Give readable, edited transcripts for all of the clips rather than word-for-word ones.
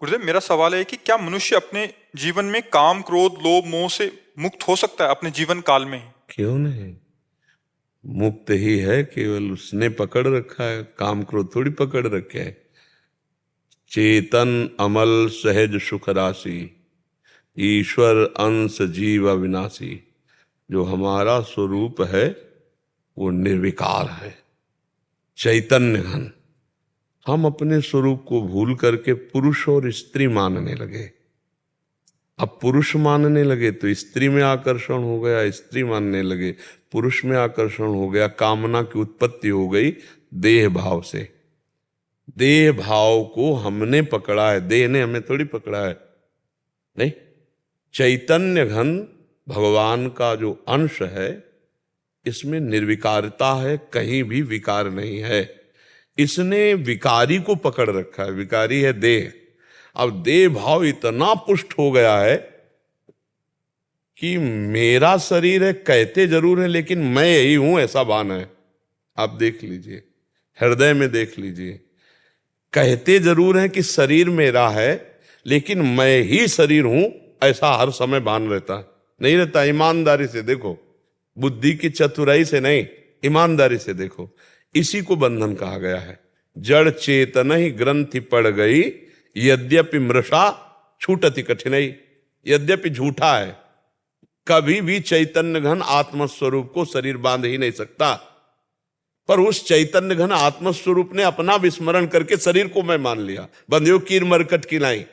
गुरुदेव, मेरा सवाल है कि क्या मनुष्य अपने जीवन में काम, क्रोध, लोभ, मोह से मुक्त हो सकता है अपने जीवन काल में ही? क्यों नहीं? मुक्त ही है, केवल उसने पकड़ रखा है, काम क्रोध थोड़ी पकड़ रखे है। चेतन अमल सहज सुख राशि, ईश्वर अंश जीव अविनाशी। जो हमारा स्वरूप है वो निर्विकार है, चैतन्य घन। हम अपने स्वरूप को भूल करके पुरुष और स्त्री मानने लगे। अब पुरुष मानने लगे तो स्त्री में आकर्षण हो गया, स्त्री मानने लगे पुरुष में आकर्षण हो गया। कामना की उत्पत्ति हो गई देह भाव से। देह भाव को हमने पकड़ा है, देह ने हमें थोड़ी पकड़ा है। नहीं, चैतन्य घन भगवान का जो अंश है इसमें निर्विकारता है, कहीं भी विकार नहीं है। इसने विकारी को पकड़ रखा है, विकारी है देह। अब देह भाव इतना पुष्ट हो गया है कि मेरा शरीर है, कहते जरूर है लेकिन मैं यही हूं ऐसा भान है। आप देख लीजिए, हृदय में देख लीजिए, कहते जरूर हैं कि शरीर मेरा है लेकिन मैं ही शरीर हूं ऐसा हर समय भान रहता है। नहीं रहता। ईमानदारी से देखो, बुद्धि की चतुराई से नहीं, ईमानदारी से देखो। इसी को बंधन कहा गया है। जड़ चेतन ही ग्रंथि पड़ गई, यद्यपि मृषा छूटति कठिनाई। यद्यपि झूठा है, कभी भी चैतन्य घन आत्मस्वरूप को शरीर बांध ही नहीं सकता। पर उस चैतन्य घन आत्मस्वरूप ने अपना विस्मरण करके शरीर को मैं मान लिया। बंधियो कीर मरकट की लाई।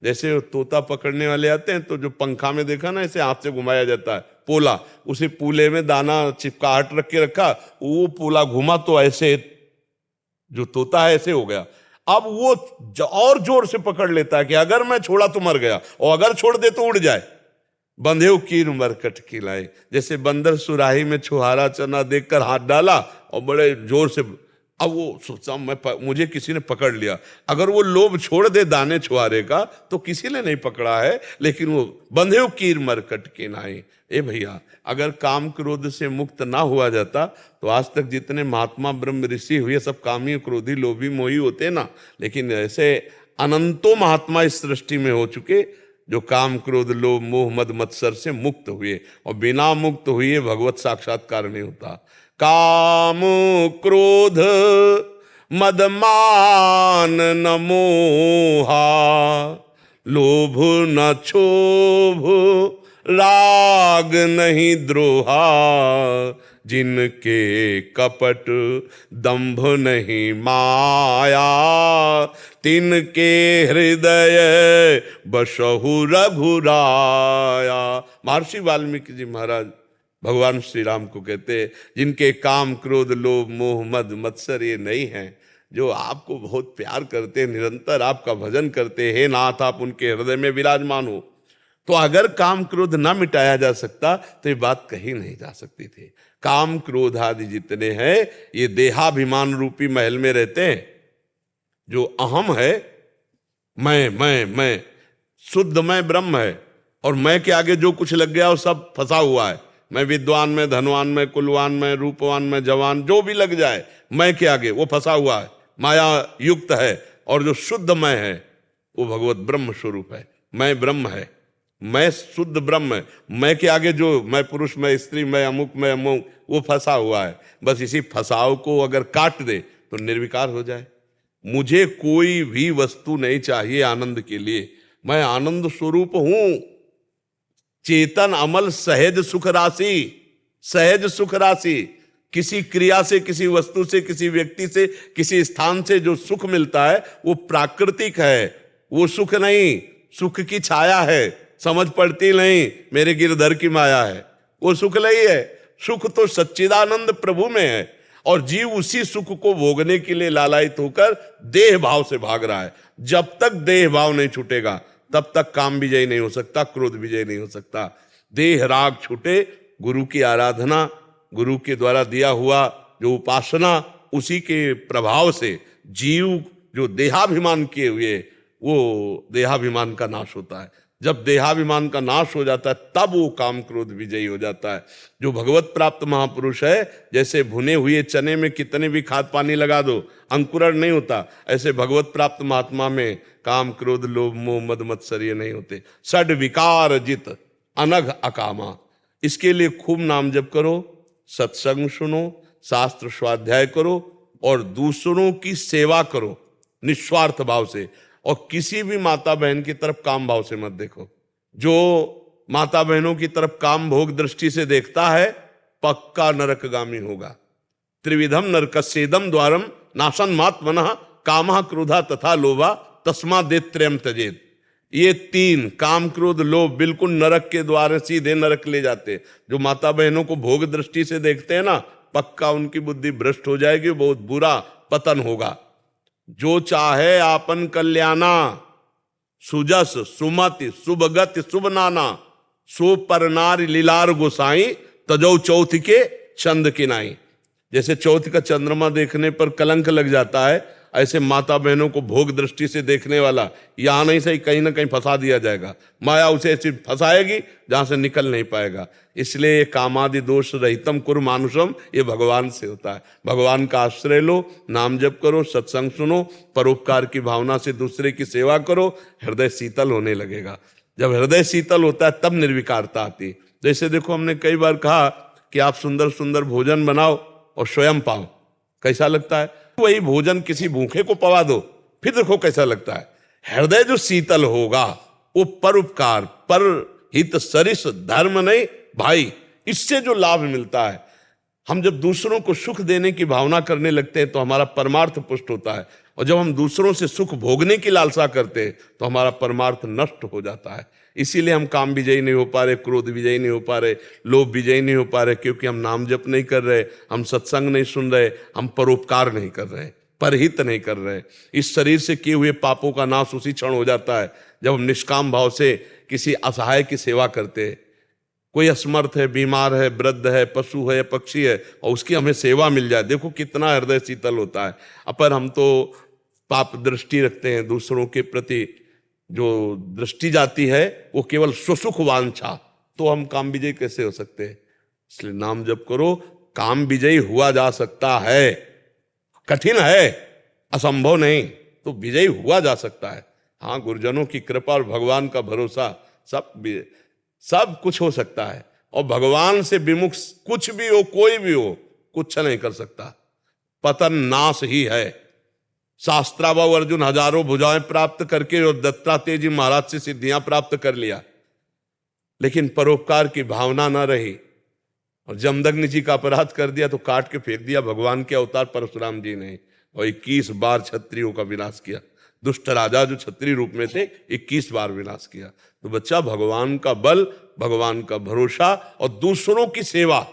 जैसे तोता पकड़ने वाले आते हैं तो जो पंखा में देखा ना, ऐसे हाथ से घुमाया जाता है पोला, उसे पूले में दाना चिपकाहट रख के रखा, वो पोला घुमा तो ऐसे जो तोता है ऐसे हो गया। अब वो और जोर से पकड़ लेता है कि अगर मैं छोड़ा तो मर गया, और अगर छोड़ दे तो उड़ जाए। बंधेव कीर मरकट की लाई। जैसे बंदर सुराही में छुहारा चना देखकर हाथ डाला और बड़े जोर से, अब वो सोचा मुझे किसी ने पकड़ लिया। अगर वो लोभ छोड़ दे दाने छुहारे का तो किसी ने नहीं पकड़ा है, लेकिन वो बंधेव कीर मरकट की नाई। ए भैया, अगर काम क्रोध से मुक्त ना हुआ जाता तो आज तक जितने महात्मा ब्रह्म ऋषि हुए सब कामी, क्रोधी, लोभी, मोही होते ना। लेकिन ऐसे अनंतों महात्मा इस सृष्टि में हो चुके जो काम क्रोध लोभ मोह मद मत्सर से मुक्त हुए, और बिना मुक्त हुए भगवत साक्षात्कार नहीं होता। काम क्रोध मद मान न मोहा, लोभ न क्षोभ राग नहीं द्रोहा, जिनके कपट दंभ नहीं माया, तिनके हृदय बसहु रघुराया। महर्षि वाल्मीकि जी महाराज भगवान श्री राम को कहते हैं, जिनके काम क्रोध लोभ मोह मद मत्सर ये नहीं है, जो आपको बहुत प्यार करते हैं, निरंतर आपका भजन करते हैं, नाथ आप उनके हृदय में विराजमान हो। तो अगर काम क्रोध ना मिटाया जा सकता तो ये बात कही नहीं जा सकती थी। काम क्रोध आदि जितने हैं ये देहाभिमान रूपी महल में रहते हैं। जो अहम है, मैं शुद्ध मैं ब्रह्म है, और मैं के आगे जो कुछ लग गया वो सब फंसा हुआ है। मैं विद्वान में, धनवान में, कुलवान में, रूपवान में, जवान, जो भी लग जाए मैं के आगे वो फंसा हुआ है, माया युक्त है। और जो शुद्ध मैं है वो भगवत ब्रह्म स्वरूप है। मैं ब्रह्म है, मैं शुद्ध ब्रह्म है। मैं के आगे जो मैं पुरुष, मैं स्त्री, मैं अमुक, मैं अमुक, वो फंसा हुआ है। बस इसी फंसाव को अगर काट दे तो निर्विकार हो जाए। मुझे कोई भी वस्तु नहीं चाहिए आनंद के लिए, मैं आनंद स्वरूप हूं। चेतन अमल सहज सुख राशि, सहज सुख राशि। किसी क्रिया से, किसी वस्तु से, किसी व्यक्ति से, किसी स्थान से जो सुख मिलता है वो प्राकृतिक है, वो सुख नहीं, सुख की छाया है। समझ पड़ती नहीं, मेरे गिरधर की माया है, वो सुख नहीं है। सुख तो सच्चिदानंद प्रभु में है, और जीव उसी सुख को भोगने के लिए लालायित होकर देह भाव से भाग रहा है। जब तक देह भाव नहीं छूटेगा तब तक काम विजय नहीं हो सकता, क्रोध विजय नहीं हो सकता। देह राग छूटे, गुरु की आराधना, गुरु के द्वारा दिया हुआ जो उपासना, उसी के प्रभाव से जीव जो देहाभिमान किए हुए वो देहाभिमान का नाश होता है। जब देहाभिमान का नाश हो जाता है तब वो काम क्रोध विजयी हो जाता है। जो भगवत प्राप्त महापुरुष है, जैसे भुने हुए चने में कितने भी खाद पानी लगा दो अंकुरण नहीं होता, ऐसे भगवत प्राप्त महात्मा में काम क्रोध लोभ मोह मद मत्सर्य नहीं होते। षड विकार जित अनघ अकामा। इसके लिए खूब नाम जप करो, सत्संग सुनो, शास्त्र स्वाध्याय करो और दूसरों की सेवा करो निस्वार्थ भाव से। और किसी भी माता बहन की तरफ काम भाव से मत देखो। जो माता बहनों की तरफ काम भोग दृष्टि से देखता है पक्का नरकगामी होगा। त्रिविधम नरकस्येदम द्वारम नाशन मात्मनः कामः क्रोधा तथा लोभा तस्मादेत्रयम् त्यजेत्। ये तीन काम क्रोध लोभ बिल्कुल नरक के द्वार, सीधे नरक ले जाते। जो माता बहनों को भोग दृष्टि से देखते हैं ना, पक्का उनकी बुद्धि भ्रष्ट हो जाएगी, बहुत बुरा पतन होगा। जो चाहे आपन कल्याणा सुजस सुमति शुभगति शुभ नाना सो पर नारी लीलार गोसाई तजौ चौथ के चंद किनाई। जैसे चौथ का चंद्रमा देखने पर कलंक लग जाता है, ऐसे माता बहनों को भोग दृष्टि से देखने वाला यहां नहीं सही कहीं ना कहीं फंसा दिया जाएगा। माया उसे ऐसी फंसाएगी जहां से निकल नहीं पाएगा। इसलिए ये कामादि दोष रहितम कुरु मानुषम, ये भगवान से होता है। भगवान का आश्रय लो, नाम जप करो, सत्संग सुनो, परोपकार की भावना से दूसरे की सेवा करो, हृदय शीतल होने लगेगा। जब हृदय शीतल होता है तब निर्विकारता आती। जैसे देखो, हमने कई बार कहा कि आप सुंदर सुंदर भोजन बनाओ और स्वयं पाओ, कैसा लगता है? वही भोजन किसी भूखे को पवा दो, फिर देखो कैसा लगता है। हृदय जो शीतल होगा वो परोपकार पर हित सरिस धर्म नहीं भाई, इससे जो लाभ मिलता है। हम जब दूसरों को सुख देने की भावना करने लगते हैं तो हमारा परमार्थ पुष्ट होता है, और जब हम दूसरों से सुख भोगने की लालसा करते हैं तो हमारा परमार्थ नष्ट हो जाता है। इसीलिए हम काम विजयी नहीं हो पा रहे, क्रोध विजयी नहीं हो पा रहे, लोभ विजयी नहीं हो पा रहे, क्योंकि हम नाम जप नहीं कर रहे, हम सत्संग नहीं सुन रहे, हम परोपकार नहीं कर रहे, परहित नहीं कर रहे। इस शरीर से किए हुए पापों का नाश उसी क्षण हो जाता है जब हम निष्काम भाव से किसी असहाय की सेवा करते हैं। कोई असमर्थ है, बीमार है, वृद्ध है, पशु है, पक्षी है, और उसकी हमें सेवा मिल जाए, देखो कितना हृदय शीतल होता है। अपर हम तो पाप दृष्टि रखते हैं, दूसरों के प्रति जो दृष्टि जाती है वो केवल सुसुख वांछा, तो हम काम विजयी कैसे हो सकते हैं? इसलिए नाम जप करो, काम विजयी हुआ जा सकता है। कठिन है, असंभव नहीं, तो विजयी हुआ जा सकता है। हाँ, गुरुजनों की कृपा और भगवान का भरोसा, सब कुछ हो सकता है। और भगवान से विमुख कुछ भी हो, कोई भी हो, कुछ नहीं कर सकता। पतन नाश ही है। शास्त्राबाहु अर्जुन हजारों भुजाएं प्राप्त करके और दत्तात्रेय जी महाराज से सिद्धियां प्राप्त कर लिया, लेकिन परोपकार की भावना न रही और जमदग्नि जी का अपराध कर दिया तो काट के फेंक दिया भगवान के अवतार परशुराम जी ने, और 21 बार क्षत्रियों का विनाश किया। दुष्ट राजा जो क्षत्रिय रूप में थे 21 बार विनाश किया। तो बच्चा, भगवान का बल, भगवान का भरोसा और दूसरों की सेवा,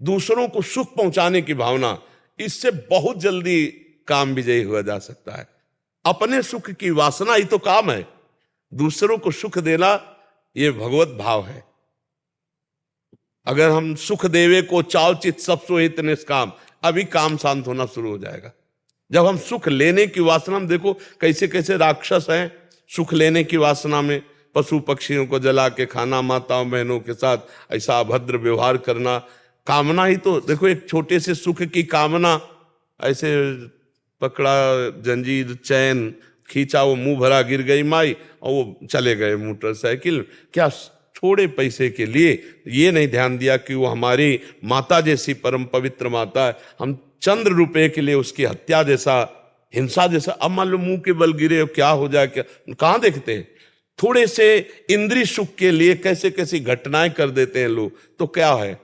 दूसरों को सुख पहुंचाने की भावना, इससे बहुत जल्दी काम विजयी हुआ जा सकता है। अपने सुख की वासना ही तो काम है, दूसरों को सुख देना ये भगवत भाव है। अगर हम सुख देवे को चाव चित सब सोहित निष्काम, अभी काम शांत होना शुरू हो जाएगा। जब हम सुख लेने की वासना में, देखो कैसे कैसे राक्षस हैं सुख लेने की वासना में, पशु पक्षियों को जला के खाना, माताओं बहनों के साथ ऐसा अभद्र व्यवहार करना, कामना ही तो देखो, एक छोटे से सुख की कामना, ऐसे पकड़ा जंजीर चैन खींचा, वो मुंह भरा गिर गई माई और वो चले गए मोटरसाइकिल, क्या थोड़े पैसे के लिए। ये नहीं ध्यान दिया कि वो हमारी माता जैसी परम पवित्र माता है, हम चंद रुपए के लिए उसकी हत्या जैसा, हिंसा जैसा। अब मान लो मुंह के बल गिरे, क्या हो जाए, क्या कहां देखते हैं? थोड़े से इंद्रिय सुख के लिए कैसे कैसी घटनाएं कर देते हैं लोग। तो क्या है,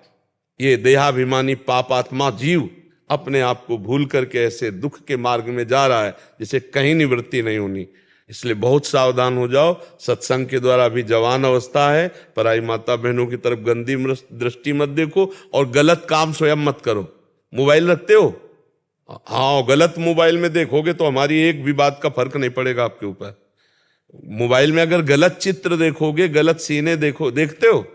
ये देहाभिमानी पापात्मा जीव अपने आप को भूल करके ऐसे दुख के मार्ग में जा रहा है जिसे कहीं निवृत्ति नहीं होनी। इसलिए बहुत सावधान हो जाओ। सत्संग के द्वारा अभी जवान अवस्था है, पराई माता बहनों की तरफ गंदी दृष्टि मत देखो और गलत काम स्वयं मत करो। मोबाइल रखते हो, हाँ, गलत मोबाइल में देखोगे तो हमारी एक भी बात का फर्क नहीं पड़ेगा आपके ऊपर। मोबाइल में अगर गलत चित्र देखोगे, गलत सीने देखते हो,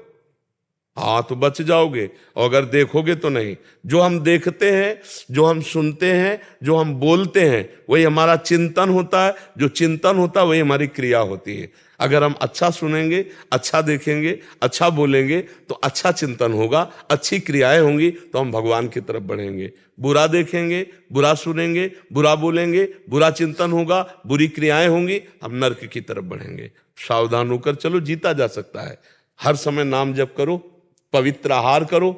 हाँ तो बच जाओगे, और अगर देखोगे तो नहीं। जो हम देखते हैं, जो हम सुनते हैं, जो हम बोलते हैं, वही हमारा चिंतन होता है। जो चिंतन होता है वही हमारी क्रिया होती है। अगर हम अच्छा सुनेंगे, अच्छा देखेंगे, अच्छा बोलेंगे तो अच्छा चिंतन होगा, अच्छी क्रियाएं होंगी तो हम भगवान की तरफ बढ़ेंगे। बुरा देखेंगे, बुरा सुनेंगे, बुरा बोलेंगे, बुरा चिंतन होगा, बुरी क्रियाएं होंगी, हम नरक की तरफ बढ़ेंगे। सावधान होकर चलो, जीता जा सकता है। हर समय नाम जप करो, पवित्र आहार करो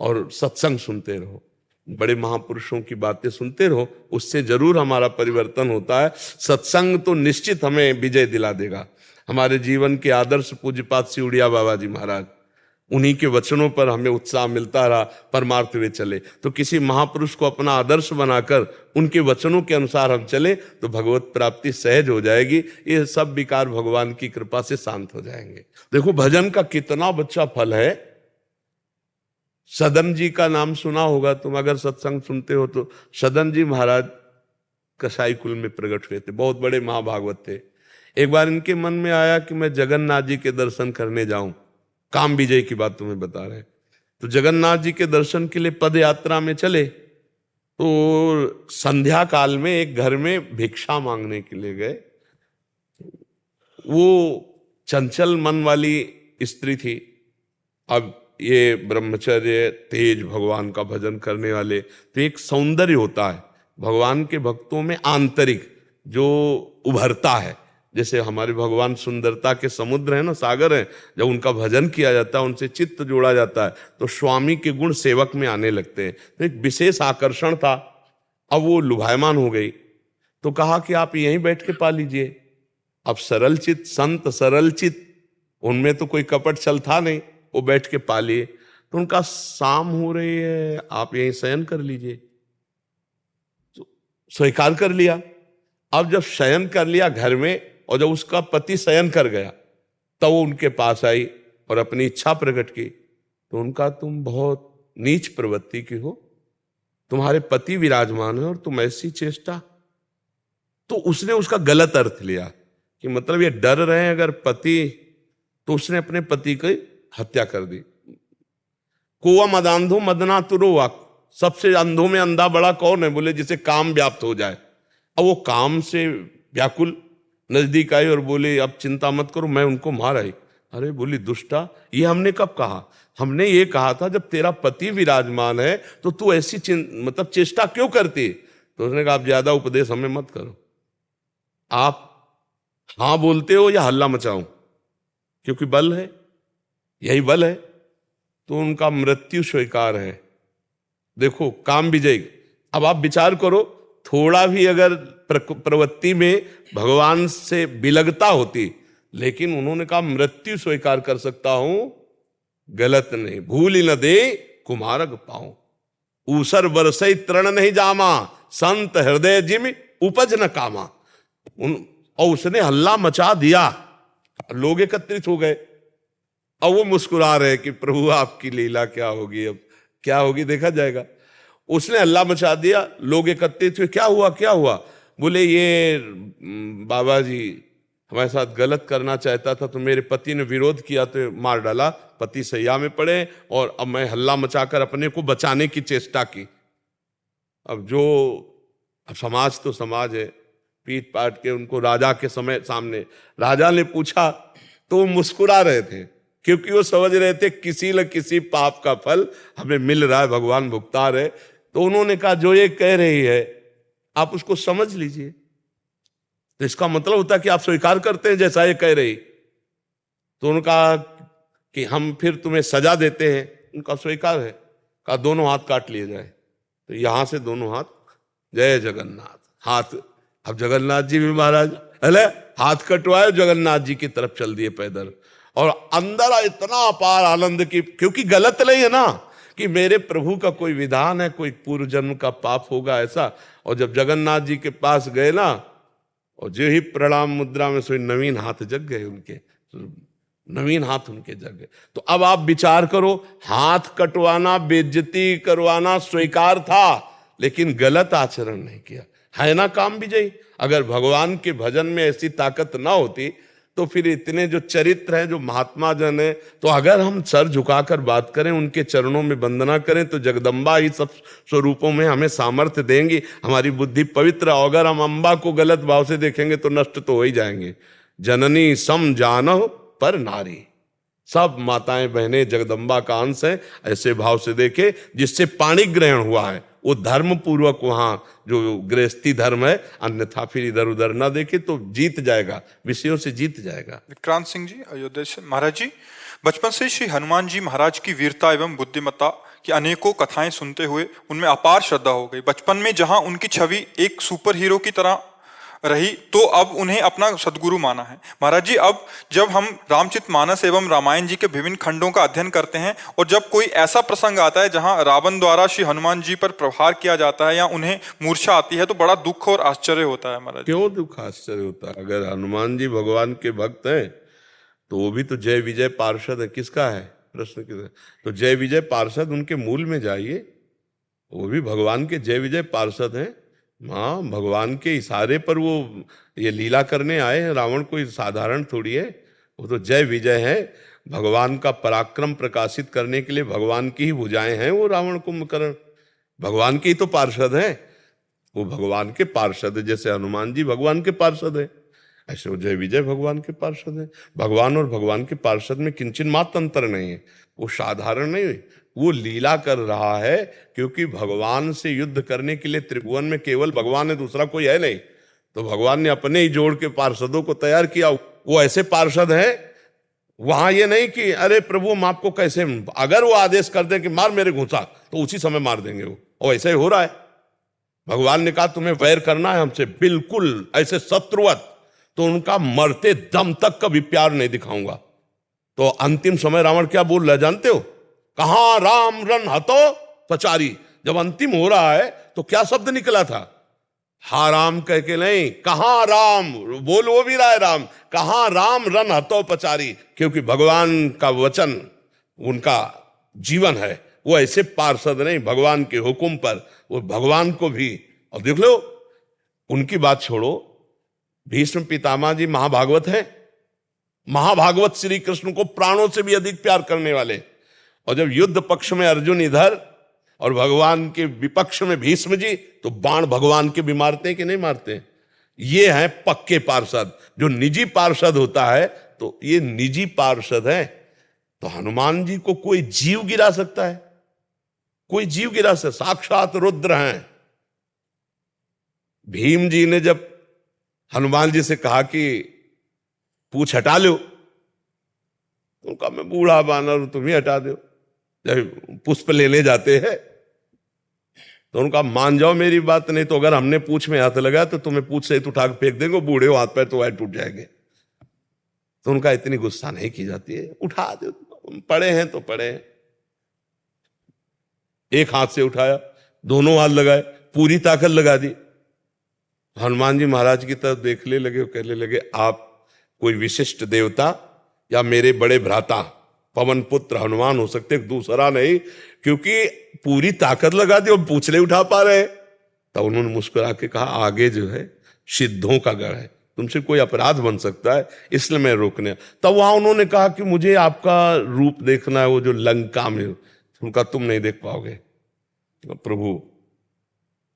और सत्संग सुनते रहो, बड़े महापुरुषों की बातें सुनते रहो, उससे जरूर हमारा परिवर्तन होता है। सत्संग तो निश्चित हमें विजय दिला देगा। हमारे जीवन के आदर्श पूज्यपाद सिउड़िया बाबा जी महाराज, उन्हीं के वचनों पर हमें उत्साह मिलता रहा, परमार्थ वे चले। तो किसी महापुरुष को अपना आदर्श बनाकर उनके वचनों के अनुसार हम चले तो भगवत प्राप्ति सहज हो जाएगी। ये सब विकार भगवान की कृपा से शांत हो जाएंगे। देखो भजन का कितना बच्चा फल है। सदन जी का नाम सुना होगा तुम, अगर सत्संग सुनते हो तो। सदन जी महाराज कसाई कुल में प्रकट हुए थे, बहुत बड़े महाभागवत थे। एक बार इनके मन में आया कि मैं जगन्नाथ जी के दर्शन करने जाऊं। काम विजय की बात तुम्हें बता रहे हैं। तो जगन्नाथ जी के दर्शन के लिए पद यात्रा में चले, तो संध्या काल में एक घर में भिक्षा मांगने के लिए गए। वो चंचल मन वाली स्त्री थी। अब ये ब्रह्मचर्य, तेज, भगवान का भजन करने वाले, तो एक सौंदर्य होता है भगवान के भक्तों में आंतरिक जो उभरता है। जैसे हमारे भगवान सुंदरता के समुद्र है ना, सागर है। जब उनका भजन किया जाता है, उनसे चित्त जोड़ा जाता है, तो स्वामी के गुण सेवक में आने लगते हैं। तो एक विशेष आकर्षण था। अब वो लुभायमान हो गई, तो कहा कि आप यहीं बैठ के पा लीजिए। अब सरल चित्त संत, सरल चित्त, उनमें तो कोई कपट चल था नहीं, वो बैठ के पा लिए। तो उनका शाम हो रही है, आप यहीं शयन कर लीजिए। तो स्वीकार कर लिया। अब जब शयन कर लिया घर में, और जब उसका पति शयन कर गया, तब वो उनके पास आई और अपनी इच्छा प्रकट की। तो उनका, तुम बहुत नीच प्रवृत्ति की हो, तुम्हारे पति विराजमान है और तुम ऐसी चेष्टा। तो उसने उसका गलत अर्थ लिया कि मतलब ये डर रहे हैं अगर पति, तो उसने अपने पति की हत्या कर दी। कोवा मदांधो मदना तुरो, सबसे अंधों में अंधा बड़ा कौन है? बोले जिसे काम व्याप्त हो जाए। अब वो काम से व्याकुल नजदीक आई और बोले अब चिंता मत करो, मैं उनको मार आई। अरे बोली दुष्टा, ये हमने कब कहा? हमने ये कहा था जब तेरा पति विराजमान है तो तू ऐसी मतलब चेष्टा क्यों करती? तो उसने कहा आप ज्यादा उपदेश हमें मत करो, आप हाँ बोलते हो या हल्ला मचाऊं, क्योंकि बल है, यही बल है। तो उनका मृत्यु स्वीकार है। देखो काम विजय। अब आप विचार करो, थोड़ा भी अगर प्रवृत्ति में भगवान से विलगता होती, लेकिन उन्होंने कहा मृत्यु स्वीकार कर सकता हूं, गलत नहीं। भूल न दे कुमारक पाऊं, ऊसर बरसई तृण नहीं जामा, संत हृदय जिम उपज न कामा। और उसने हल्ला मचा दिया, लोग एकत्रित हो गए। अब वो मुस्कुरा रहे कि प्रभु आपकी लीला क्या होगी, अब क्या होगी देखा जाएगा। उसने हल्ला मचा दिया, लोग एकत्रित हुए, क्या हुआ क्या हुआ? बोले ये बाबा जी हमारे साथ गलत करना चाहता था, तो मेरे पति ने विरोध किया तो मार डाला, पति सैया में पड़े, और अब मैं हल्ला मचाकर अपने को बचाने की चेष्टा की। अब समाज तो समाज है, पीट पाट के उनको राजा के सामने राजा ने पूछा तो वो मुस्कुरा रहे थे, क्योंकि वो समझ रहे थे किसी न किसी पाप का फल हमें मिल रहा है, भगवान भुगता रहे। तो उन्होंने कहा जो ये कह रही है आप उसको समझ लीजिए। तो इसका मतलब होता है कि आप स्वीकार करते हैं जैसा ये कह रही। तो उन्होंने कहा कि हम फिर तुम्हें सजा देते हैं। उनका स्वीकार है। कहा दोनों हाथ काट लिए जाए। तो यहां से दोनों हाथ, जय जगन्नाथ, हाथ। अब जगन्नाथ जी भी महाराज अले हाथ कटवाए, जगन्नाथ जी की तरफ चल दिए पैदल। और अंदर इतना अपार आनंद की, क्योंकि गलत नहीं है ना कि मेरे प्रभु का कोई विधान है, कोई पूर्व जन्म का पाप होगा ऐसा। और जब जगन्नाथ जी के पास गए ना, और जो ही प्रणाम मुद्रा में सोई नवीन हाथ जग गए उनके, नवीन हाथ उनके जग गए। तो अब आप विचार करो, हाथ कटवाना, बेइज्जती करवाना स्वीकार था, लेकिन गलत आचरण नहीं किया, है ना काम विजयी। अगर भगवान के भजन में ऐसी ताकत ना होती तो फिर इतने जो चरित्र हैं, जो महात्मा जन है, तो अगर हम सर झुकाकर बात करें, उनके चरणों में वंदना करें, तो जगदम्बा ही सब स्वरूपों में हमें सामर्थ्य देंगी, हमारी बुद्धि पवित्र। अगर हम अम्बा को गलत भाव से देखेंगे तो नष्ट तो हो ही जाएंगे। जननी सम जानो पर नारी, सब माताएं बहनें जगदम्बा का अंश है, ऐसे भाव से देखे। जिससे पाणी ग्रहण हुआ है वो धर्म पूर्वक वहां जो गृहस्थी धर्म है, अन्यथा फिर इधर उधर ना देखे तो जीत जाएगा, विषयों से जीत जाएगा। विक्रांत सिंह जी अयोध्या से। महाराज जी, बचपन से श्री हनुमान जी महाराज की वीरता एवं बुद्धिमत्ता की अनेकों कथाएं सुनते हुए उनमें अपार श्रद्धा हो गई। बचपन में जहां उनकी छवि एक सुपर हीरो की तरह रही, तो अब उन्हें अपना सदगुरु माना है। महाराज जी, अब जब हम रामचरितमानस एवं रामायण जी के विभिन्न खंडों का अध्ययन करते हैं और जब कोई ऐसा प्रसंग आता है जहां रावण द्वारा श्री हनुमान जी पर प्रहार किया जाता है या उन्हें मूर्छा आती है, तो बड़ा दुख और आश्चर्य होता है। महाराज, क्यों दुख आश्चर्य होता है? अगर हनुमान जी भगवान के भक्त हैं तो वो भी तो जय विजय पार्षद है। किसका है प्रश्न? किसका? तो जय विजय पार्षद, उनके मूल में जाइए, वो भी भगवान के जय विजय पार्षद हैं। हाँ, भगवान के इशारे पर वो ये लीला करने आए हैं। रावण कोई साधारण थोड़ी है, वो तो जय विजय है। भगवान का पराक्रम प्रकाशित करने के लिए भगवान की ही भुजाएं हैं वो रावण कुंभकर्ण, भगवान के ही तो पार्षद हैं। वो भगवान के पार्षद है, जैसे हनुमान जी भगवान के पार्षद है, ऐसे वो जय विजय भगवान के पार्षद है। भगवान और भगवान के पार्षद में किंचित मात्र अंतर नहीं है। वो साधारण नहीं, वो लीला कर रहा है, क्योंकि भगवान से युद्ध करने के लिए त्रिभुवन में केवल भगवान है, दूसरा कोई है नहीं। तो भगवान ने अपने ही जोड़ के पार्षदों को तैयार किया। वो ऐसे पार्षद हैं, वहां ये नहीं कि अरे प्रभु हम आपको कैसे, अगर वो आदेश कर दें कि मार मेरे घुसा, तो उसी समय मार देंगे वो, और ऐसा ही हो रहा है। भगवान ने कहा तुम्हें वैर करना है हमसे, बिल्कुल ऐसे शत्रुवत, तो उनका मरते दम तक कभी प्यार नहीं दिखाऊंगा। तो अंतिम समय रावण क्या बोल रहा है जानते हो? कहां राम रन हतो पचारी। जब अंतिम हो रहा है तो क्या शब्द निकला था? हा राम कह के नहीं, कहां राम, बोल वो भी रहा है राम, कहां राम रन हतो पचारी, क्योंकि भगवान का वचन उनका जीवन है। वो ऐसे पार्षद नहीं, भगवान के हुक्म पर वो भगवान को भी। और देख लो, उनकी बात छोड़ो, भीष्म पितामह जी महाभागवत है, महाभागवत श्री कृष्ण को प्राणों से भी अधिक प्यार करने वाले। और जब युद्ध पक्ष में अर्जुन इधर और भगवान के विपक्ष में भीष्म जी, तो बाण भगवान के भी मारते हैं कि नहीं मारते? ये हैं पक्के पार्षद। जो निजी पार्षद होता है तो ये निजी पार्षद है। तो हनुमान जी को कोई जीव गिरा सकता है? कोई जीव गिरा सकता? साक्षात रुद्र हैं। भीम जी ने जब हनुमान जी से कहा कि पूछ हटा लो, तो उनका मैं बूढ़ा बानर, तुम ही हटा दो। जब पुष्प लेने जाते हैं तो उनका मान जाओ मेरी बात, नहीं तो अगर हमने पूछ में हाथ लगाया तो तुम्हें पूछ से उठा के फेंक देंगे, बूढ़े हो हाथ पैर तो वह टूट जाएंगे। तो उनका इतनी गुस्सा नहीं की जाती है, उठा दो, पड़े हैं तो पड़े हैं। एक हाथ से उठाया, दोनों हाथ लगाए, पूरी ताकत लगा दी। हनुमान जी महाराज की तरफ देखने लगे, कहने लगे आप कोई विशिष्ट देवता या मेरे बड़े भ्राता पवन पुत्र हनुमान हो सकते, दूसरा नहीं, क्योंकि पूरी ताकत लगा दी और पूछ नहीं उठा पा रहे। तब उन्होंने मुस्कुरा के कहा आगे जो है सिद्धों का गढ़ है, तुमसे कोई अपराध बन सकता है, इसलिए मैं रोकने। तब वहां उन्होंने कहा कि मुझे आपका रूप देखना है, वो जो लंका में, उनका तुम नहीं देख पाओगे। प्रभु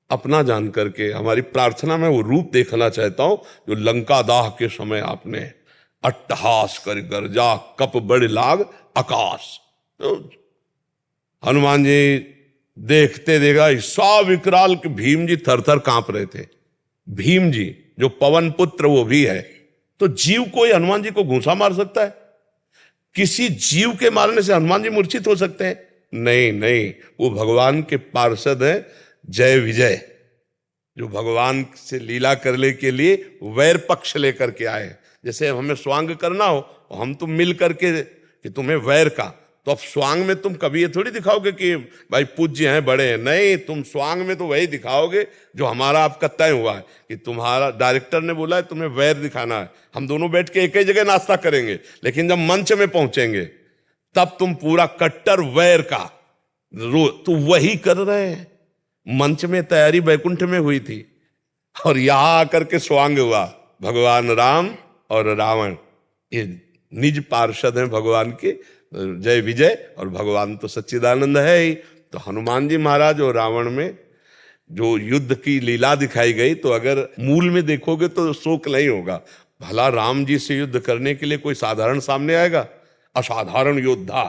अपना जान करके हमारी प्रार्थना में वो रूप देखना चाहता हूं जो लंका दाह के समय आपने अट्टहास कर गरजा कप बड़ लाग आकाश। तो हनुमान जी देखते देखा सा विकराल के भीम जी थर थर कांप रहे थे। भीम जी जो पवन पुत्र वो भी है, तो जीव कोई हनुमान जी को घूंसा मार सकता है? किसी जीव के मारने से हनुमान जी मूर्छित हो सकते हैं? नहीं नहीं, वो भगवान के पार्षद हैं, जय विजय, जो भगवान से लीला करने के लिए वैर पक्ष लेकर के आए। जैसे हमें स्वांग करना हो, हम तुम मिल करके कि तुम्हें वैर का, तो अब स्वांग में तुम कभी ये थोड़ी दिखाओगे कि भाई पूज्य हैं बड़े हैं, नहीं, तुम स्वांग में तो वही दिखाओगे जो हमारा आपका तय हुआ है कि तुम्हारा डायरेक्टर ने बोला है तुम्हें वैर दिखाना है। हम दोनों बैठ के एक ही जगह नाश्ता करेंगे, लेकिन जब मंच में पहुंचेंगे तब तुम पूरा कट्टर वैर का तो वही कर रहे हैं। मंच में तैयारी बैकुंठ में हुई थी और यहां आकर के स्वांग हुआ भगवान राम और रावण। ये निज पार्षद हैं भगवान के, जय विजय, और भगवान तो सच्चिदानंद है ही। तो हनुमान जी महाराज और रावण में जो युद्ध की लीला दिखाई गई, तो अगर मूल में देखोगे तो शोक नहीं होगा। भला राम जी से युद्ध करने के लिए कोई साधारण सामने आएगा? असाधारण योद्धा,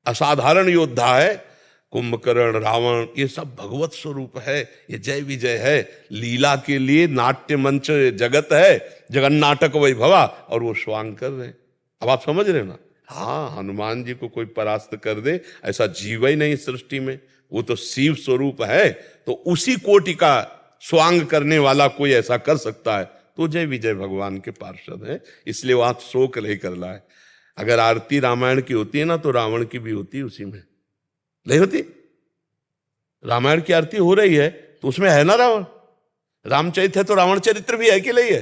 असाधारण योद्धा है। कुंभकर्ण, रावण, ये सब भगवत स्वरूप है, ये जय विजय है। लीला के लिए नाट्य मंच जगत है, जगन नाटक वैभवा, और वो स्वांग कर रहे हैं। अब आप समझ रहे हो ना? हाँ, हनुमान जी को कोई परास्त कर दे ऐसा जीव ही नहीं सृष्टि में, वो तो शिव स्वरूप है। तो उसी कोटि का स्वांग करने वाला कोई ऐसा कर सकता है, तो जय विजय भगवान के पार्षद है, इसलिए वहां शोक नहीं कर रहा है। अगर आरती रामायण की होती है ना, तो रावण की भी होती उसी में, नहीं होती? रामायण की आरती हो रही है तो उसमें है ना रावण। रामचरित है तो रावण चरित्र भी है कि नहीं है?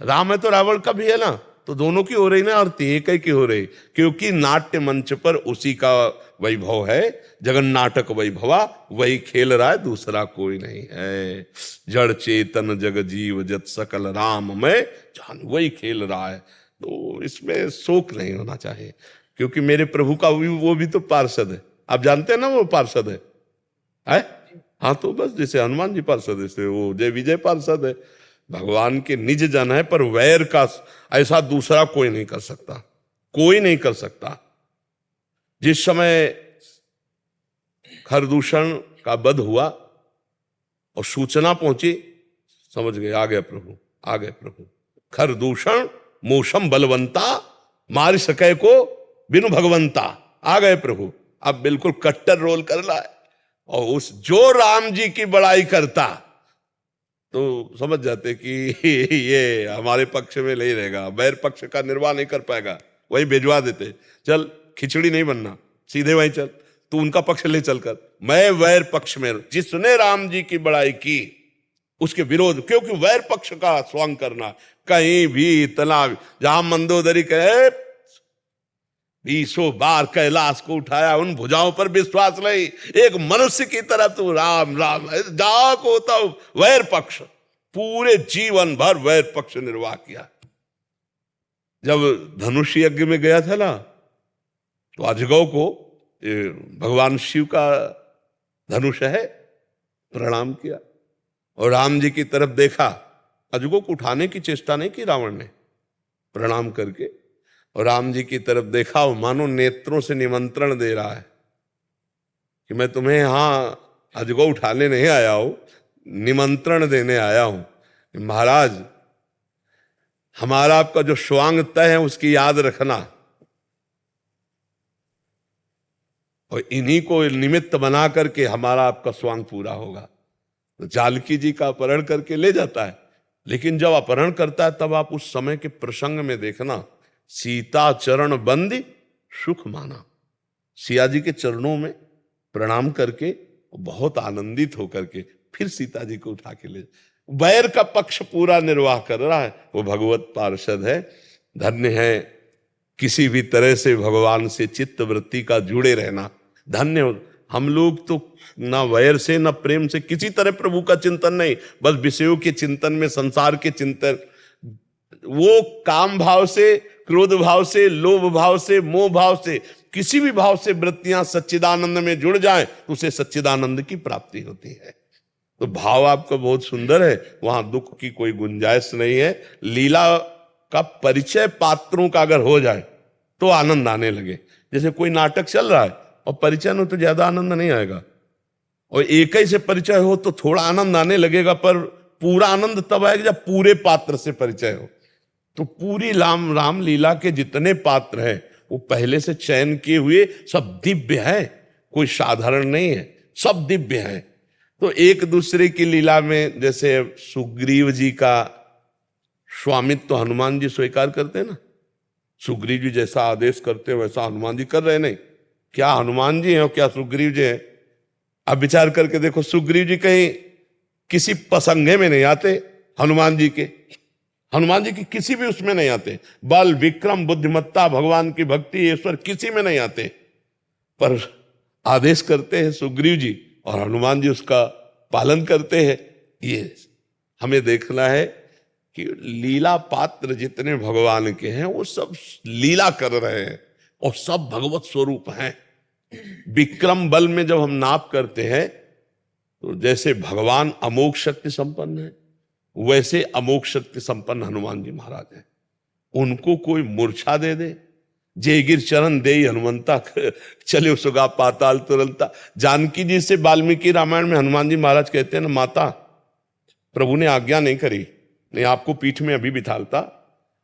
राम है तो रावण का भी है ना। तो दोनों की हो रही ना आरती, एक ही की हो रही, क्योंकि नाट्य मंच पर उसी का वैभव है। जगन नाटक वैभवा, वही खेल रहा है, दूसरा कोई नहीं है। जड़ चेतन जग जीव जत सकल राम में जान, वही खेल रहा है। तो इसमें शोक नहीं होना चाहिए, क्योंकि मेरे प्रभु का वो भी तो पार्षद है। आप जानते हैं ना वो पार्षद है? हाँ, तो बस जैसे हनुमान जी पार्षद है, जैसे वो जय विजय पार्षद है। भगवान के निज जन है, पर वैर का ऐसा दूसरा कोई नहीं कर सकता, कोई नहीं कर सकता। जिस समय खरदूषण का वध हुआ और सूचना पहुंची, समझ गए आ गए प्रभु, आ गए प्रभु। खरदूषण मोशम बलवंता, मार सके को बिनु भगवंता, आ गए प्रभु। अब बिल्कुल कट्टर रोल कर रहा है, और उस जो राम जी की बड़ाई करता तो समझ जाते कि ये हमारे पक्ष में नहीं रहेगा, बैर पक्ष का निर्वाह नहीं कर पाएगा, वही भिजवा देते। चल खिचड़ी नहीं बनना, सीधे वहीं चल, तू उनका पक्ष ले चलकर, मैं वैर पक्ष में। जिसने राम जी की बड़ाई की उसके विरोध, क्योंकि वैर पक्ष का स्वांग करना कहीं भी इतना, जहां मंदोदरी कहे 20 बार कैलाश को उठाया, उन भुजाओं पर विश्वास नहीं, एक मनुष्य की तरह तू राम राम जा को होता वैर पक्ष, पूरे जीवन भर वैर पक्ष निर्वाह किया। जब धनुष यज्ञ में गया था ना, तो अजगौ को भगवान शिव का धनुष है, प्रणाम किया और राम जी की तरफ देखा। अजगौ को उठाने की चेष्टा नहीं की रावण ने, प्रणाम करके और राम जी की तरफ देखा, वो मानो नेत्रों से निमंत्रण दे रहा है कि मैं तुम्हें यहां अजगौ उठाने नहीं आया हूं, निमंत्रण देने आया हूं। महाराज, हमारा आपका जो स्वांग तय है उसकी याद रखना, और इन्हीं को निमित्त बना करके हमारा आपका स्वांग पूरा होगा। तो जानकी जी का अपहरण करके ले जाता है, लेकिन जब अपहरण करता है तब आप उस समय के प्रसंग में देखना, सीता चरण बंदी सुख माना, सिया जी के चरणों में प्रणाम करके बहुत आनंदित होकर के फिर सीता जी को उठा के ले, बैर का पक्ष पूरा निर्वाह कर रहा है। वो भगवत पार्षद है, धन्य है। किसी भी तरह से भगवान से चित्त वृत्ति का जुड़े रहना धन्य हो। हम लोग तो ना वैर से ना प्रेम से, किसी तरह प्रभु का चिंतन नहीं, बस विषयों के चिंतन में, संसार के चिंतन, वो काम भाव से, क्रोध भाव से, लोभ भाव से, मोह भाव से, किसी भी भाव से वृत्तियां सच्चिदानंद में जुड़ जाएं तो उसे सच्चिदानंद की प्राप्ति होती है। तो भाव आपका बहुत सुंदर है, वहां दुख की कोई गुंजाइश नहीं है। लीला का परिचय पात्रों का अगर हो जाए तो आनंद आने लगे। जैसे कोई नाटक चल रहा है और परिचय में तो ज्यादा आनंद नहीं आएगा, और एक ही से परिचय हो तो थोड़ा आनंद आने लगेगा, पर पूरा आनंद तब आएगा जब पूरे पात्र से परिचय हो। तो पूरी राम लीला के जितने पात्र हैं वो पहले से चयन किए हुए सब दिव्य हैं, कोई साधारण नहीं है, सब दिव्य हैं। तो एक दूसरे की लीला में जैसे सुग्रीव जी का स्वामित्व तो हनुमान जी स्वीकार करते हैं ना, सुग्रीव जी जैसा आदेश करते हैं वैसा हनुमान जी कर रहे नहीं। क्या हनुमान जी हैं और क्या सुग्रीव जी हैं? अब विचार करके देखो, सुग्रीव जी कहीं किसी पसंगे में नहीं आते, हनुमान जी की किसी भी उसमें नहीं आते। बल, विक्रम, बुद्धिमत्ता, भगवान की भक्ति, ईश्वर किसी में नहीं आते, पर आदेश करते हैं सुग्रीव जी और हनुमान जी उसका पालन करते हैं। ये हमें देखना है कि लीला पात्र जितने भगवान के हैं वो सब लीला कर रहे हैं और सब भगवत स्वरूप हैं। विक्रम बल में जब हम नाप करते हैं तो जैसे भगवान अमोघ शक्ति संपन्न है, वैसे अमोघ शक्ति संपन्न हनुमान जी महाराज हैं। उनको कोई मूर्छा दे दे, जय गिर चरण दे हनुमंता, चले सुगा पाताल तुरंता। जानकी जी से वाल्मीकि रामायण में हनुमान जी महाराज कहते हैं ना, माता प्रभु ने आज्ञा नहीं करी, नहीं आपको पीठ में अभी बिठालता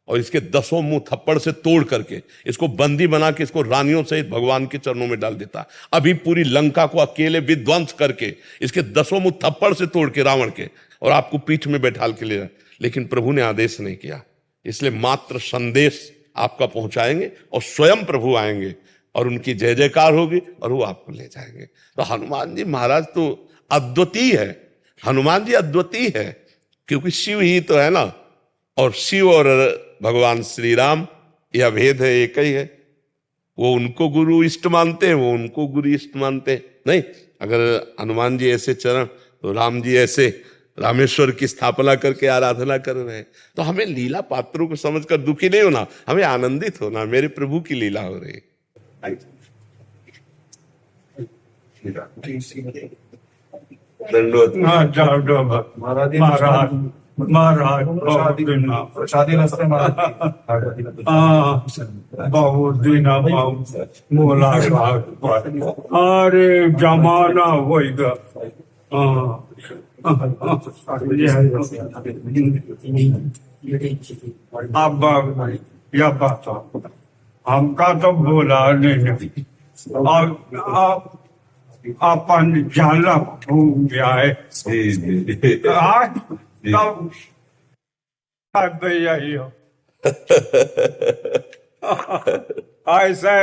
और इसके 10 मुंह थप्पड़ से तोड़ करके इसको बंदी बना के इसको रानियों सहित भगवान के चरणों में डाल देता। अभी पूरी लंका को अकेले विध्वंस करके इसके 10 मुंह थप्पड़ से तोड़ के रावण के और आपको पीठ में बैठाल के ले जाए, लेकिन प्रभु ने आदेश नहीं किया। इसलिए मात्र संदेश आपका पहुंचाएंगे और स्वयं प्रभु आएंगे और उनकी जय जयकार होगी और वो आपको ले जाएंगे। तो हनुमान जी महाराज तो अद्वितीय है, हनुमान जी अद्वितीय है, क्योंकि शिव ही तो है ना, और शिव और भगवान श्री राम यह भेद है, एक ही है। वो उनको गुरु इष्ट मानते हैं, वो उनको गुरु इष्ट मानते हैं। नहीं, अगर हनुमान जी ऐसे चरण तो राम जी ऐसे रामेश्वर की स्थापना करके आराधना कर रहे हैं। तो हमें लीला पात्रों को समझकर दुखी नहीं होना, हमें आनंदित होना, मेरे प्रभु की लीला हो रही है। दंडवत महाराज प्रसादी नसते बहुत दिन मोला अरे जमाना होएगा। अब यह बात हमका तो बोला नहीं, अपन जाला घूम गया है। यही हो ऐसे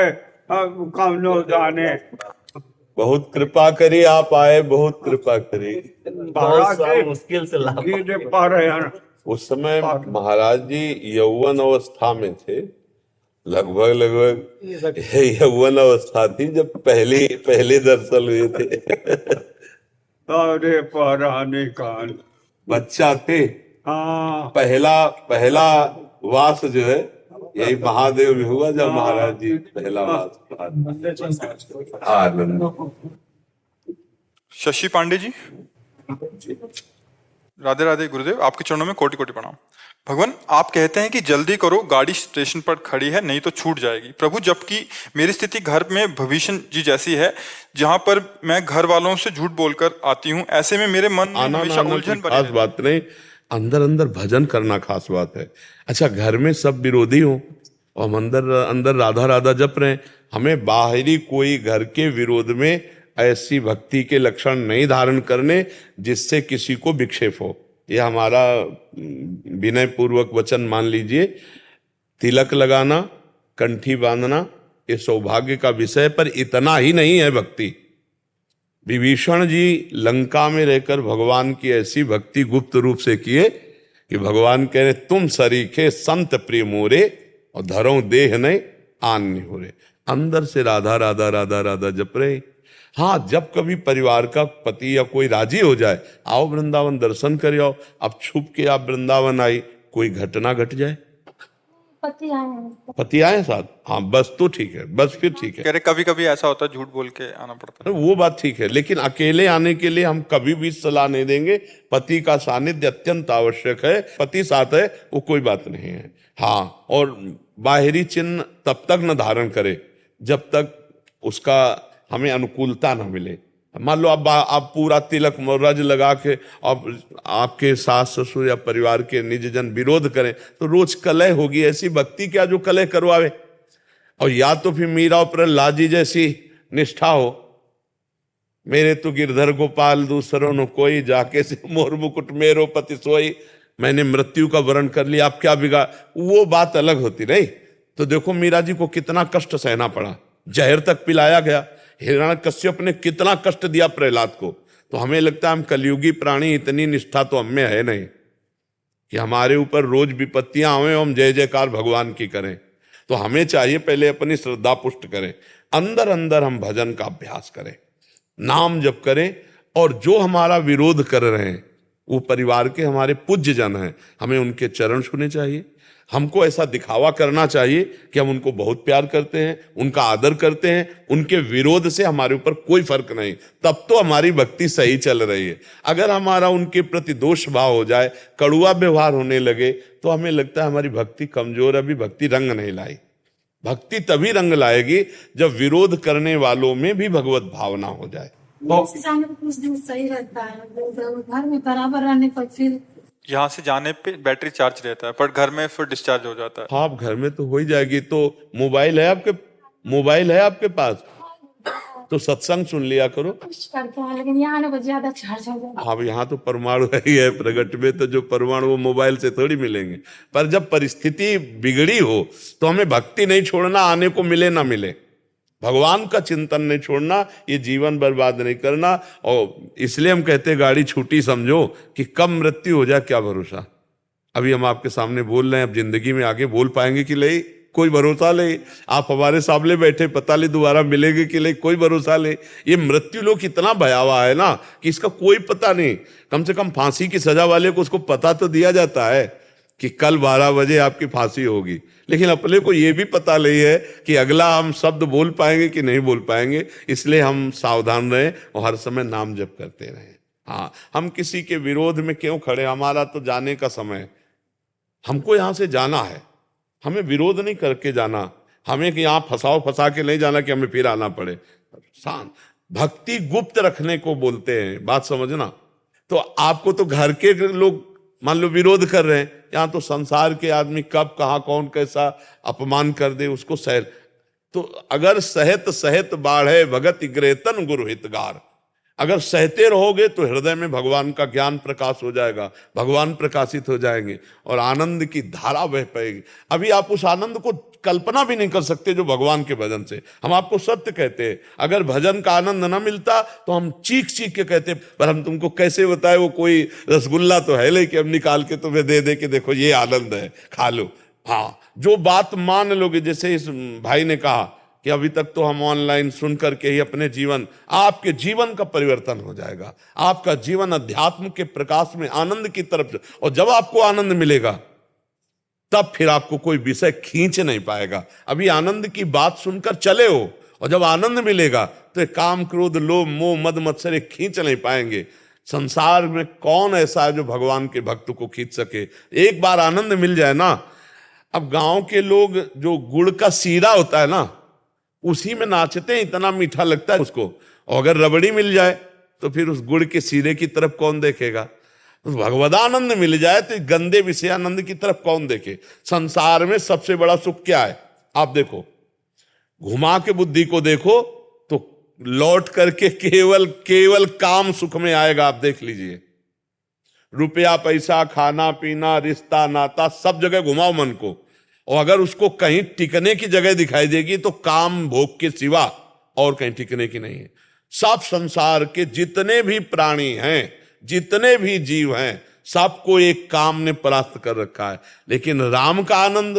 कौनो जाने। बहुत कृपा करी, आप आए, बहुत कृपा करी। मुश्किल से पा रहे हैं। उस समय महाराज जी यौवन अवस्था में थे, लगभग यौवन अवस्था थी जब पहले दर्शन हुए थे। अरे पराने काल बच्चा थे। हाँ, पहला वास जो है यही महादेव में हुआ जब महाराज जी पहला वास। आनंद। शशि पांडे जी, राधे राधे गुरुदेव, आपके चरणों में कोटि कोटि प्रणाम। भगवान, आप कहते हैं कि जल्दी करो, गाड़ी स्टेशन पर खड़ी है, नहीं तो छूट जाएगी। प्रभु, जबकि मेरी स्थिति घर में भविष्य जी जैसी है, जहां पर मैं घर वालों से झूठ बोलकर आती हूँ, ऐसे में मेरे मन में हमेशा उलझन बनी रहती है। बात नहीं, अंदर अंदर भजन करना खास बात है। अच्छा, घर में सब विरोधी हो और हम अंदर राधा राधा जप रहे हैं, हमें बाहरी कोई घर के विरोध में ऐसी भक्ति के लक्षण नहीं धारण करने जिससे किसी को विक्षेप हो। यह हमारा विनय पूर्वक वचन मान लीजिए। तिलक लगाना, कंठी बांधना ये सौभाग्य का विषय, पर इतना ही नहीं है भक्ति। विभीषण जी लंका में रहकर भगवान की ऐसी भक्ति गुप्त रूप से किए कि भगवान कह रहे तुम सरीखे संत प्रिय मोरे और धरो देह नहीं आन्य हो रहे। अंदर से राधा राधा राधा राधा जप रहे। हाँ, जब कभी परिवार का पति या कोई राजी हो जाए, आओ वृंदावन दर्शन कर आओ। अब छुप के आप वृंदावन आई, कोई घटना घट जाए, पति आए साथ, हाँ बस तो ठीक है, बस फिर ठीक है। कह रहे कभी कभी ऐसा होता है झूठ बोल के आना पड़ता है, वो बात ठीक है, लेकिन अकेले आने के लिए हम कभी भी सलाह नहीं देंगे। पति का सानिध्य अत्यंत आवश्यक है, पति साथ है वो कोई बात नहीं है। हाँ, और बाहरी चिन्ह तब तक न धारण करे जब तक उसका हमें अनुकूलता न मिले। मान लो आप पूरा तिलक रज लगा के अब आपके सास ससुर या परिवार के निज जन विरोध करें तो रोज कलह होगी। ऐसी भक्ति क्या जो कलह करवावे? और या तो फिर मीरा और प्रहलाद जी जैसी निष्ठा हो, मेरे तो गिरधर गोपाल दूसरों न कोई, जाके से मोर मुकुट मेरो पति सोई, मैंने मृत्यु का वर्ण कर लिया, आप क्या बिगाड़, वो बात अलग होती नहीं। तो देखो मीरा जी को कितना कष्ट सहना पड़ा, जहर तक पिलाया गया। हिरण्यकश्यप ने कितना कष्ट दिया प्रहलाद को। तो हमें लगता है हम कलयुगी प्राणी, इतनी निष्ठा तो हमें है नहीं कि हमारे ऊपर रोज विपत्तियां आवे और हम जय जयकार भगवान की करें। तो हमें चाहिए पहले अपनी श्रद्धा पुष्ट करें, अंदर अंदर हम भजन का अभ्यास करें, नाम जप करें, और जो हमारा विरोध कर रहे हैं वो परिवार के हमारे पूज्य जन हैं, हमें उनके चरण छूने चाहिए। हमको ऐसा दिखावा करना चाहिए कि हम उनको बहुत प्यार करते हैं, उनका आदर करते हैं, उनके विरोध से हमारे ऊपर कोई फर्क नहीं, तब तो हमारी भक्ति सही चल रही है। अगर हमारा उनके प्रति दोष भाव हो जाए, कड़ुआ व्यवहार होने लगे, तो हमें लगता है हमारी भक्ति कमजोर, अभी भक्ति रंग नहीं लाई। भक्ति तभी रंग लाएगी जब विरोध करने वालों में भी भगवत भावना हो जाए। ऐसे जाने पर कुछ दिन सही रहता है, घर में बराबर रहने पर फिर यहाँ से जाने पे बैटरी चार्ज रहता है, पर घर में फिर डिस्चार्ज हो जाता है। हाँ, आप घर में तो हो ही जाएगी। तो मोबाइल है आपके पास, तो सत्संग सुन लिया करो। कुछ करते हैं, लेकिन यहाँ आने पर ज्यादा चार्ज हो जाता है। हाँ, यहाँ तो परमाणु ही है प्रगट में, तो जो परमाणु वो मोबाइल से थोड़ी मिलेंगे। पर जब परिस्थिति बिगड़ी हो तो हमें भक्ति नहीं छोड़ना, आने को मिले ना मिले, भगवान का चिंतन नहीं छोड़ना, ये जीवन बर्बाद नहीं करना। और इसलिए हम कहते हैं गाड़ी छूटी समझो, कि कब मृत्यु हो जाए क्या भरोसा। अभी हम आपके सामने बोल रहे हैं, अब जिंदगी में आगे बोल पाएंगे कि नहीं, कोई भरोसा नहीं। आप हमारे सामने बैठे, पता नहीं दोबारा मिलेंगे कि नहीं, कोई भरोसा नहीं। ये मृत्यु लोग इतना भयावह है ना कि इसका कोई पता नहीं। कम से कम फांसी की सजा वाले को उसको पता तो दिया जाता है कि कल 12 बजे आपकी फांसी होगी, लेकिन अपने को ये भी पता नहीं है कि अगला हम शब्द बोल पाएंगे कि नहीं बोल पाएंगे। इसलिए हम सावधान रहें और हर समय नाम जप करते रहें। हाँ, हम किसी के विरोध में क्यों खड़े, हमारा तो जाने का समय है, हमको यहाँ से जाना है, हमें विरोध नहीं करके जाना, हमें कि यहाँ फंसा के नहीं जाना कि हमें फिर आना पड़े। शांत भक्ति गुप्त रखने को बोलते हैं, बात समझना। तो आपको तो घर के लोग मान लो विरोध कर रहे हैं, यहाँ तो संसार के आदमी कब कहाँ कौन कैसा अपमान कर दे उसको सह। तो अगर सहत सहत बाढ़े भगत ग्रेतन गुरु हितगार, अगर सहते रहोगे तो हृदय में भगवान का ज्ञान प्रकाश हो जाएगा, भगवान प्रकाशित हो जाएंगे और आनंद की धारा बह पाएगी। अभी आप उस आनंद को कल्पना भी नहीं कर सकते जो भगवान के भजन से। हम आपको सत्य कहते हैं, अगर भजन का आनंद ना मिलता तो हम चीख चीख के कहते, पर हम तुमको कैसे बताए, वो कोई रसगुल्ला तो है नहीं कि हम निकाल के तुम्हें दे दे कि देखो ये आनंद है, खा लो। हाँ, जो बात मान लोगे, जैसे इस भाई ने कहा कि अभी तक तो हम ऑनलाइन सुन करके ही अपने जीवन, आपके जीवन का परिवर्तन हो जाएगा, आपका जीवन अध्यात्म के प्रकाश में आनंद की तरफ। और जब आपको आनंद मिलेगा तब फिर आपको कोई विषय खींच नहीं पाएगा। अभी आनंद की बात सुनकर चले हो, और जब आनंद मिलेगा तो काम क्रोध लोभ मोह मद मत्सर खींच नहीं पाएंगे। संसार में कौन ऐसा है जो भगवान के भक्त को खींच सके। एक बार आनंद मिल जाए ना, अब गांव के लोग जो गुड़ का सीरा होता है ना, उसी में नाचते हैं, इतना मीठा लगता है उसको। और अगर रबड़ी मिल जाए तो फिर उस गुड़ के सीरे की तरफ कौन देखेगा। भगवदानंद मिल जाए तो गंदे विषयानंद की तरफ कौन देखे। संसार में सबसे बड़ा सुख क्या है, आप देखो, घुमा के बुद्धि को देखो तो लौट करके केवल काम सुख में आएगा। आप देख लीजिए, रुपया पैसा खाना पीना रिश्ता नाता सब जगह घुमाओ मन को, और अगर उसको कहीं टिकने की जगह दिखाई देगी तो काम भोग के सिवा और कहीं टिकने की नहीं है। सब संसार के जितने भी प्राणी हैं, जितने भी जीव हैं, सबको एक काम ने परास्त कर रखा है। लेकिन राम का आनंद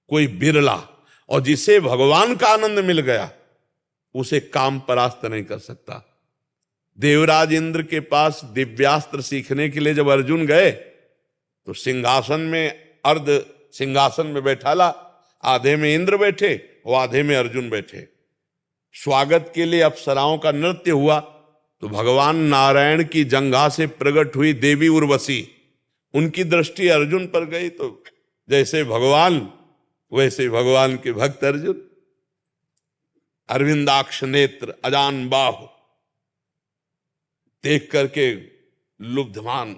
कोई बिरला, और जिसे भगवान का आनंद मिल गया उसे काम परास्त नहीं कर सकता। देवराज इंद्र के पास दिव्यास्त्र सीखने के लिए जब अर्जुन गए तो सिंहासन में अर्ध सिंहासन में बैठाला, आधे में इंद्र बैठे और आधे में अर्जुन बैठे। स्वागत के लिए अप्सराओं का नृत्य हुआ तो भगवान नारायण की जंघा से प्रकट हुई देवी उर्वशी, उनकी दृष्टि अर्जुन पर गई तो जैसे भगवान वैसे भगवान के भक्त अर्जुन। अरविंदाक्ष नेत्र अजान बाहु देख करके लुब्धमान,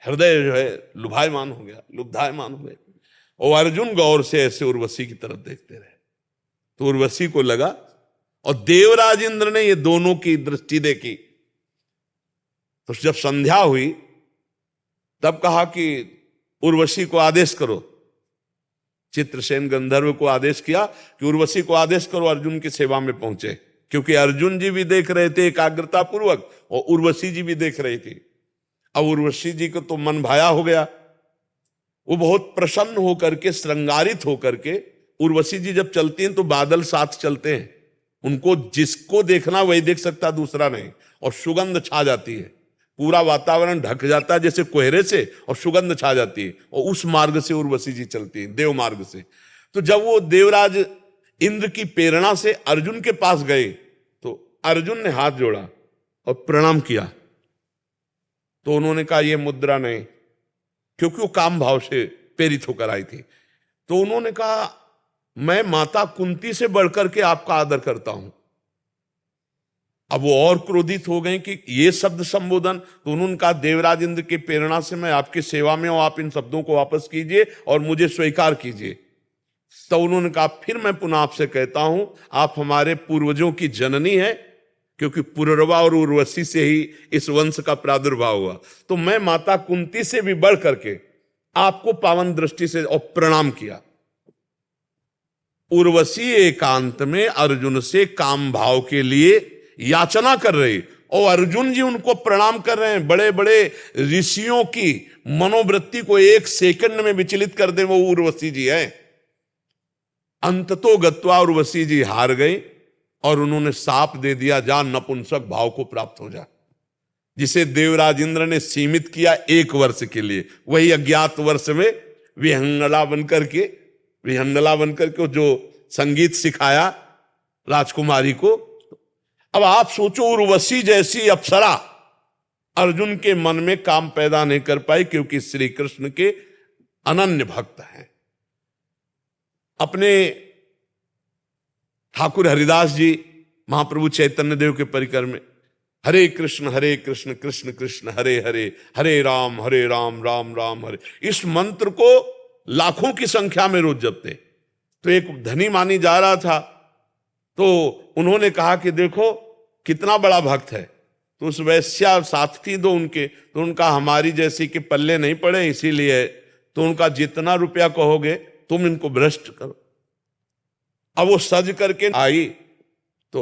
हृदय जो है लुभायमान हो गया, लुब्धायमान हो गया। और अर्जुन गौर से ऐसे उर्वशी की तरफ देखते रहे तो उर्वशी को लगा, और देवराज इंद्र ने ये दोनों की दृष्टि देखी। तो जब संध्या हुई तब कहा कि उर्वशी को आदेश करो, चित्रसेन गंधर्व को आदेश किया कि उर्वशी को आदेश करो अर्जुन की सेवा में पहुंचे, क्योंकि अर्जुन जी भी देख रहे थे एकाग्रता पूर्वक और उर्वशी जी भी देख रही थी। अब उर्वशी जी को तो मन भाया हो गया, वो बहुत प्रसन्न होकर के, श्रृंगारित होकर के, उर्वशी जी जब चलती हैं तो बादल साथ चलते हैं, उनको जिसको देखना वही देख सकता, दूसरा नहीं, और सुगंध छा जाती है, पूरा वातावरण ढक जाता है जैसे कोहरे से, और सुगंध छा जाती है, और उस मार्ग से उर्वशी जी चलती है, देव मार्ग से। तो जब वो देवराज इंद्र की प्रेरणा से अर्जुन के पास गए तो अर्जुन ने हाथ जोड़ा और प्रणाम किया। तो उन्होंने कहा ये मुद्रा नहीं, क्योंकि वो काम भाव से प्रेरित होकर आई थी। तो उन्होंने कहा मैं माता कुंती से बढ़कर के आपका आदर करता हूं। अब वो और क्रोधित हो गए कि ये शब्द संबोधन। तो उन्होंने कहा देवराज इंद्र की प्रेरणा से मैं आपकी सेवा में हूं, आप इन शब्दों को वापस कीजिए और मुझे स्वीकार कीजिए। तो उन्होंने कहा फिर मैं पुनः आपसे कहता हूं, आप हमारे पूर्वजों की जननी है, क्योंकि पुररवा और उर्वशी से ही इस वंश का प्रादुर्भाव हुआ। तो मैं माता कुंती से भी बढ़ करके आपको पावन दृष्टि से और प्रणाम किया। उर्वशी एकांत में अर्जुन से काम भाव के लिए याचना कर रही, और अर्जुन जी उनको प्रणाम कर रहे हैं। बड़े बड़े ऋषियों की मनोवृत्ति को एक सेकंड में विचलित कर दे वो उर्वशी जी है। अंततो गत्वा उर्वशी जी हार गई और उन्होंने साप दे दिया, जा नपुंसक भाव को प्राप्त हो जा। जिसे देवराज इंद्र ने सीमित किया 1 वर्ष के लिए, वही अज्ञात वर्ष में विहंगला बनकर के जो संगीत सिखाया राजकुमारी को। अब आप सोचो, उर्वशी जैसी अप्सरा अर्जुन के मन में काम पैदा नहीं कर पाई, क्योंकि श्री कृष्ण के अनन्य भक्त हैं। अपने ठाकुर हरिदास जी महाप्रभु चैतन्य देव के परिकर में हरे कृष्ण कृष्ण कृष्ण हरे हरे, हरे राम राम राम हरे, इस मंत्र को लाखों की संख्या में रोज जपते। तो एक धनी मानी जा रहा था, तो उन्होंने कहा कि देखो कितना बड़ा भक्त है। तो उस वैश्या साथ थी दो उनके, तो उनका हमारी जैसी के पल्ले नहीं पड़े, इसीलिए तो उनका जितना रुपया कहोगे तुम इनको भ्रष्ट करो। अब वो सज करके आई तो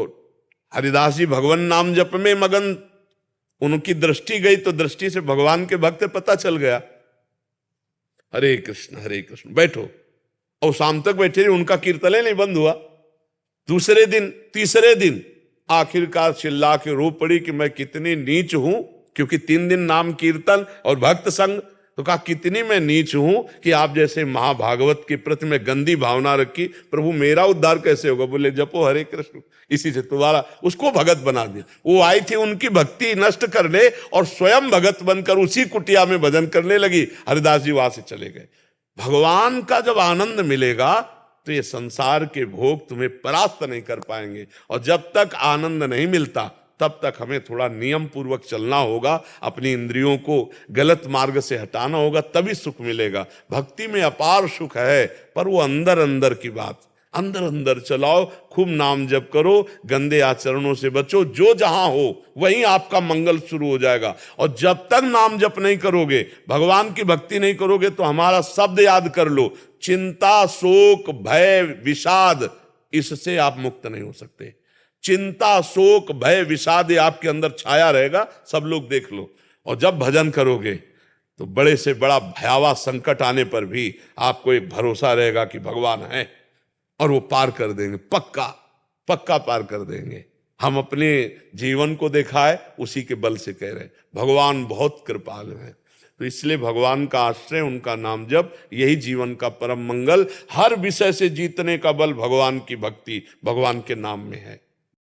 हरिदास जी भगवान नाम जप में मगन, उनकी दृष्टि गई तो दृष्टि से भगवान के भक्त पता चल गया। हरे कृष्ण बैठो, और शाम तक बैठे रहे, उनका कीर्तन नहीं बंद हुआ। दूसरे दिन तीसरे दिन आखिरकार चिल्ला के रो पड़ी कि मैं कितनी नीच हूं, क्योंकि 3 दिन नाम कीर्तन और भक्त संग। तो कहा कितनी मैं नीच हूं कि आप जैसे महाभागवत के प्रति में गंदी भावना रखी, प्रभु मेरा उद्धार कैसे होगा। बोले जपो हरे कृष्ण, इसी से तुम्हारा, उसको भगत बना दिया। वो आई थी उनकी भक्ति नष्ट करने और स्वयं भगत बनकर उसी कुटिया में भजन करने लगी। हरिदास जी वहां से चले गए। भगवान का जब आनंद मिलेगा तो ये संसार के भोग तुम्हें परास्त नहीं कर पाएंगे। और जब तक आनंद नहीं मिलता तब तक हमें थोड़ा नियम पूर्वक चलना होगा, अपनी इंद्रियों को गलत मार्ग से हटाना होगा, तभी सुख मिलेगा। भक्ति में अपार सुख है, पर वो अंदर अंदर की बात, अंदर अंदर चलाओ, खूब नाम जप करो, गंदे आचरणों से बचो, जो जहां हो वहीं आपका मंगल शुरू हो जाएगा। और जब तक नाम जप नहीं करोगे, भगवान की भक्ति नहीं करोगे, तो हमारा शब्द याद कर लो, चिंता शोक भय विषाद, इससे आप मुक्त नहीं हो सकते। चिंता शोक भय विषाद आपके अंदर छाया रहेगा, सब लोग देख लो। और जब भजन करोगे तो बड़े से बड़ा भयावह संकट आने पर भी आपको एक भरोसा रहेगा कि भगवान है, और वो पार कर देंगे, पक्का पार कर देंगे। हम अपने जीवन को देखा है, उसी के बल से कह रहे हैं, भगवान बहुत कृपालु है। तो इसलिए भगवान का आश्रय, उनका नाम जप, यही जीवन का परम मंगल। हर विषय से जीतने का बल भगवान की भक्ति, भगवान के नाम में है।